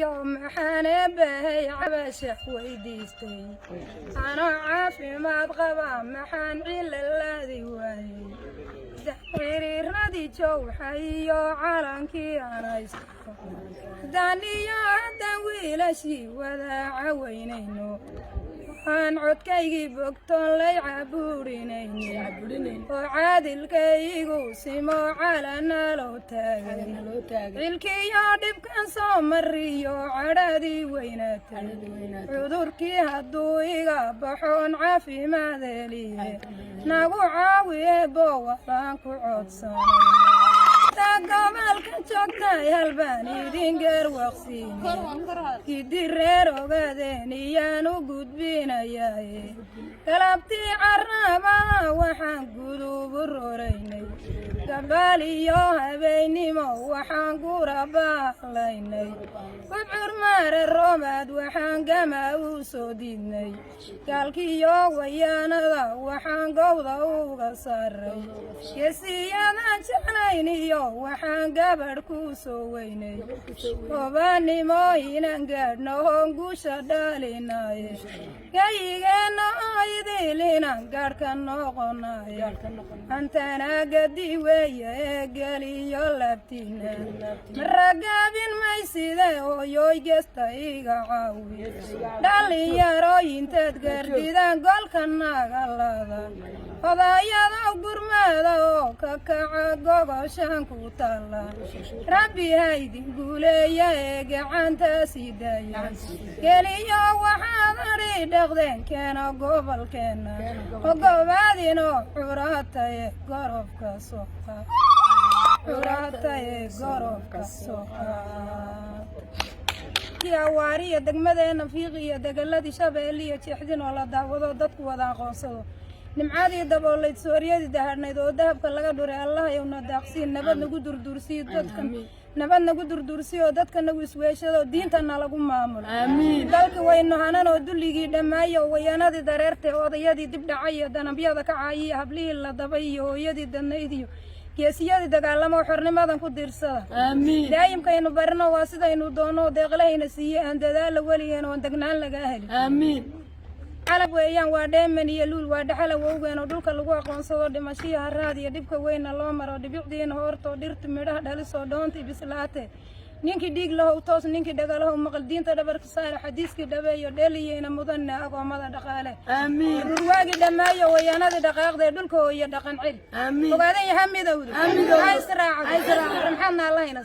يوم حنبه عبشة ويديستي أنا عافي ما بغبا محن إلا الذي وهي زحيري ردي جوحي علنكي أنا يسكت داني يا دويل شي وذا عوينينو waxaan codkaygi bogtoon lay caburinaynin oo caadilkaygu simo calana loo taagay cilkiyo dhibkan soo mariyo cadhadii weynaatay cudurkii hadduu iga baxoon caafimaad heliye nagu caawiye bowalaan ku codsanay gobolka joogtay halbaan idin garwaqsiin gidi reer ogaadeen iyaan u gudbinayaye galabtii carrabaha waxaan gudubu roraynay gabaal iyo habeennimo waxaan gurabahlaynay wabcur maare roobaad waxaan gama u soo diidnay gaalkiyo wayaanada waxaan gowda uga saaray geesiyadan jeclayn iyo waxaan gabadh ku soo weynay obaannimo inaan gaadhno hoon guusha dhalinaye gayigeenna aydil inaan gaadhka noqonaye antana gadi weeye ee geliyo labtiina maragaabin mayside hooyoy gesta iga caawi dhalinyaro intaad gaardidaan golka nagalada odayada gurmada oo ka kaca gogoshaan ku taala rabbi haydin guuleeya ee gacantaasi daya geliyo waxaad adhi dhaqdeen keena gobolkeenna ogobaadinoo xuraataye gorofka soqa xuraataye gorofka soqa awaariya degmadeena fiiq iyo degaladii shabeelle iyo jeexdin oo la daawado dadku wada aqoonsado nimcaadii daboolayd sooryadii daharnayd oo dahabka laga dhuray allah yowna daaqsiin nabad nagu durduursiyo dadkan nabad nagu durduursiyo dadka nagu isweeshado diintana lagu maamulo dalka waynu hanan oo dulligii dhammaayo wayanadii dareertay odayadii dib dhacay iyo danabyada ka caayiya hablihii la dabay iyo hooyadii dadnayd iyo geesiyadii dagaalamo xornimadan ku diirsada daayimkaynu barino waa sidaynu doono deeqlahayna siiye aan dadaala weligeen oon degnaan lagaa helin calab weeyaan waa dheeman iyo luul waa dhaxala wowgeen oo dhulka lagu aqoonsado dhimashiya haraad iyo dhibka weyna loo maro dhibicdiina hoortoo dhirta midhaha dhalisoo dhoontii bislaatee ninkii dhiig lahow toos ninkii dhagalahow maqal diinta dhabarka saare xadiiskii dhabeeyo dheeliyeyna mudanna agoomada dhaqaale rurwaagii dhammaayo wayaanadii dhaqaaqdee dhulka iyo dhaqan celi ogaadan yaha midowda ha israacdo maxaadna allahayna